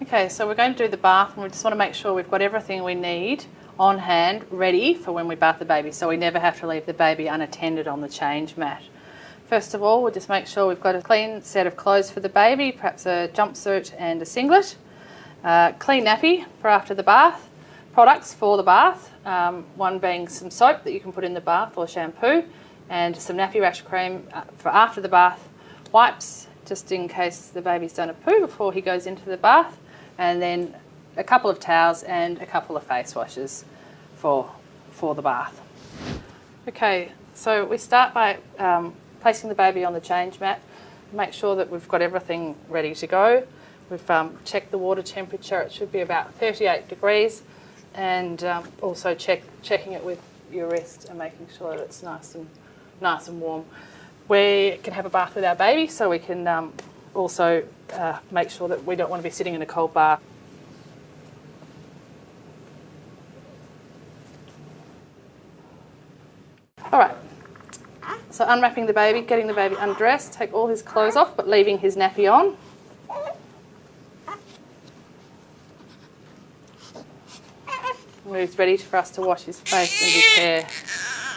Okay, so we're going to do the bath, and we just want to make sure we've got everything we need on hand ready for when we bath the baby, so we never have to leave the baby unattended on the change mat. First of all, we'll just make sure we've got a clean set of clothes for the baby, perhaps a jumpsuit and a singlet, clean nappy for after the bath, products for the bath, one being some soap that you can put in the bath or shampoo, and some nappy rash cream for after the bath, wipes just in case the baby's done a poo before he goes into the bath, and then a couple of towels and a couple of face washes for the bath. Okay, so we start by placing the baby on the change mat. Make sure that we've got everything ready to go. We've checked the water temperature. It should be about 38 degrees, and also checking it with your wrist and making sure that it's nice and warm. We can have a bath with our baby, so we can also make sure that we don't want to be sitting in a cold bath. All right, so unwrapping the baby, getting the baby undressed, take all his clothes off but leaving his nappy on. He's ready for us to wash his face and his hair.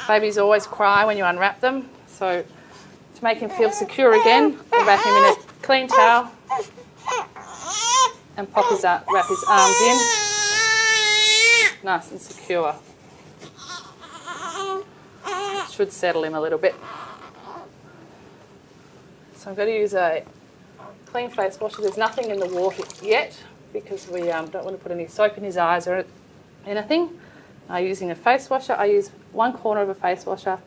Babies always cry when you unwrap them, so to make him feel secure again, we wrap him in a clean towel and wrap his arms in, nice and secure. Should settle him a little bit. So I'm going to use a clean face washer. There's nothing in the water yet because we don't want to put any soap in his eyes or anything. Using a face washer, I use one corner of a face washer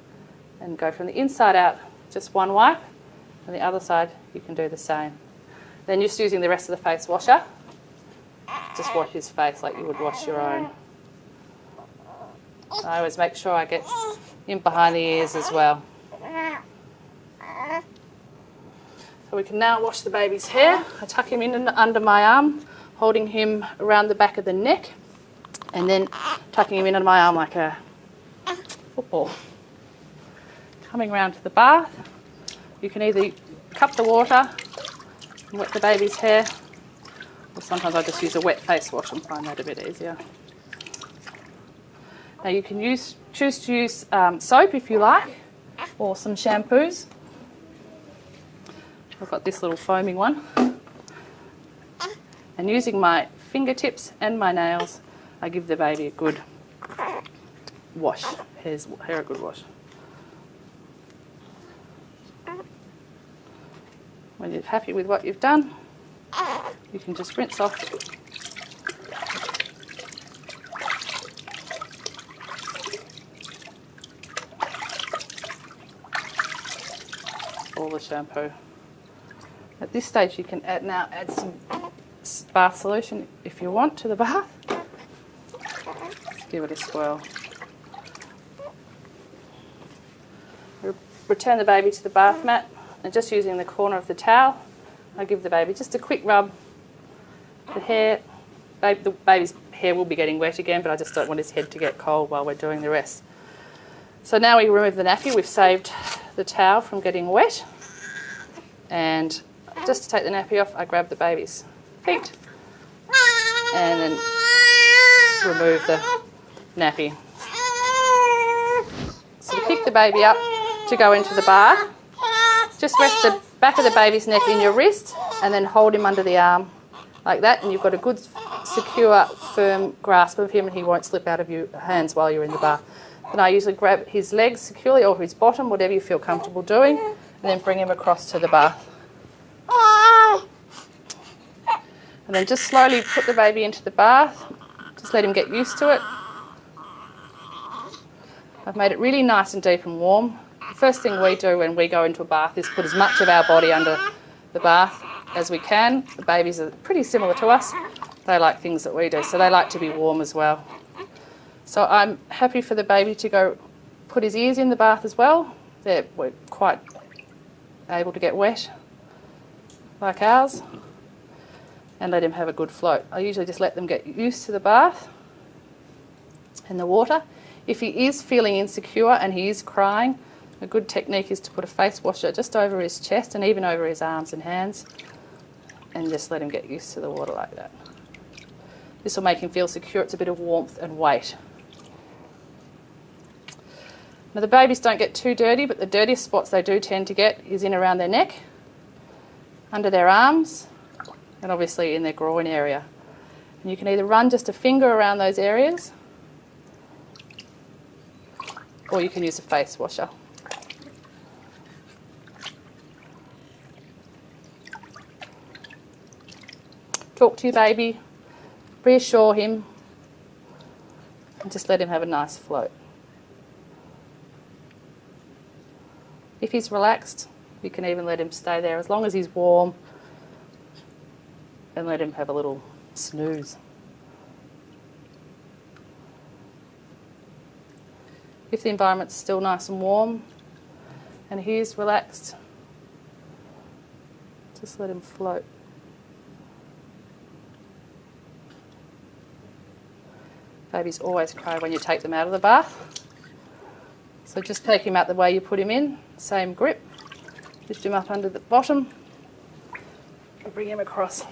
and go from the inside out, just one wipe, and the other side you can do the same. Then just using the rest of the face washer, just wash his face like you would wash your own. I always make sure I get in behind the ears as well. So we can now wash the baby's hair. I tuck him in under my arm, holding him around the back of the neck, and then tucking him in under my arm like a football. Coming round to the bath, you can either cup the water and wet the baby's hair, or sometimes I just use a wet face wash and find that a bit easier. Now you can choose to use soap if you like, or some shampoos. I've got this little foaming one. And using my fingertips and my nails, I give the baby a good wash, hair a good wash. When you're happy with what you've done, you can just rinse off all the shampoo. At this stage you can add some bath solution if you want to the bath. Just give it a swirl. Return the baby to the bath mat, and just using the corner of the towel, I give the baby just a quick rub. The baby's hair will be getting wet again, but I just don't want his head to get cold while we're doing the rest. So now we remove the nappy. We've saved the towel from getting wet, and just to take the nappy off, I grab the baby's feet and then remove the nappy. So to pick the baby up to go into the bath, just rest the back of the baby's neck in your wrist and then hold him under the arm like that, and you've got a good, secure, firm grasp of him, and he won't slip out of your hands while you're in the bath. Then I usually grab his legs securely, or his bottom, whatever you feel comfortable doing, and then bring him across to the bath. And then just slowly put the baby into the bath. Just let him get used to it. I've made it really nice and deep and warm. The first thing we do when we go into a bath is put as much of our body under the bath as we can. The babies are pretty similar to us. They like things that we do, so they like to be warm as well. So I'm happy for the baby to go put his ears in the bath as well. We're quite able to get wet like ours, and let him have a good float. I usually just let them get used to the bath and the water. If he is feeling insecure and he is crying, A good technique is to put a face washer just over his chest and even over his arms and hands, and just let him get used to the water like that. This will make him feel secure. It's a bit of warmth and weight. Now the babies don't get too dirty, but the dirtiest spots they do tend to get is in around their neck, under their arms, and obviously in their groin area. And you can either run just a finger around those areas, or you can use a face washer. Talk to your baby, reassure him, and just let him have a nice float. If he's relaxed, you can even let him stay there as long as he's warm, and let him have a little snooze. If the environment's still nice and warm and he's relaxed, just let him float. Babies always cry when you take them out of the bath. So just take him out the way you put him in, same grip. Lift him up under the bottom and bring him across.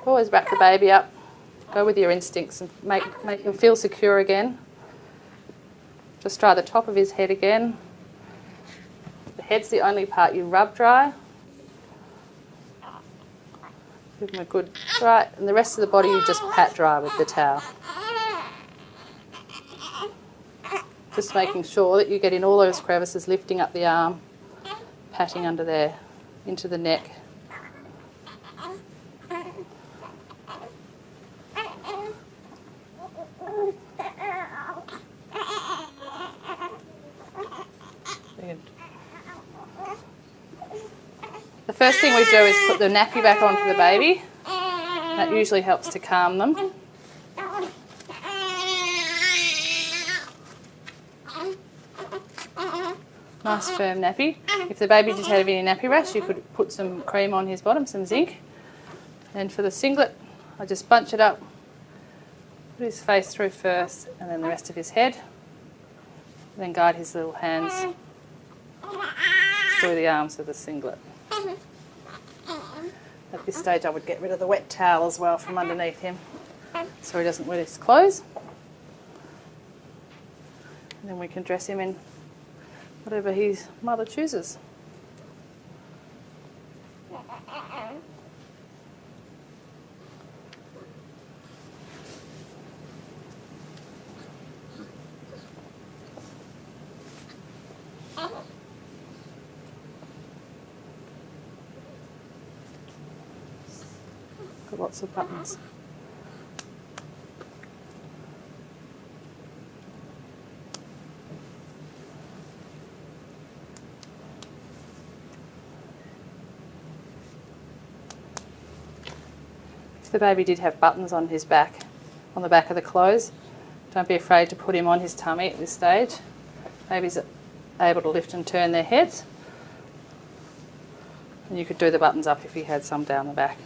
Always wrap the baby up. Go with your instincts and make him feel secure again. Just dry the top of his head again. The head's the only part you rub dry. Give him a good dry, and the rest of the body you just pat dry with the towel. Just making sure that you get in all those crevices, lifting up the arm, patting under there, into the neck. The first thing we do is put the nappy back onto the baby. That usually helps to calm them. Nice firm nappy. If the baby did have any nappy rash, you could put some cream on his bottom, some zinc. And for the singlet, I just bunch it up, put his face through first and then the rest of his head. And then guide his little hands through the arms of the singlet. At this stage I would get rid of the wet towel as well from underneath him so he doesn't wet his clothes. And then we can dress him in whatever his mother chooses. Got lots of buttons. If the baby did have buttons on his back, on the back of the clothes, don't be afraid to put him on his tummy at this stage. Babies are able to lift and turn their heads. And you could do the buttons up if he had some down the back.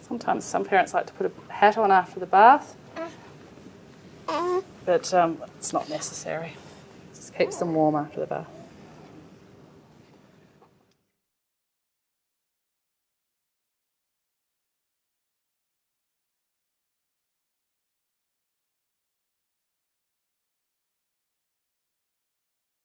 Sometimes some parents like to put a hat on after the bath, but it's not necessary. It just keeps them warm after the bath.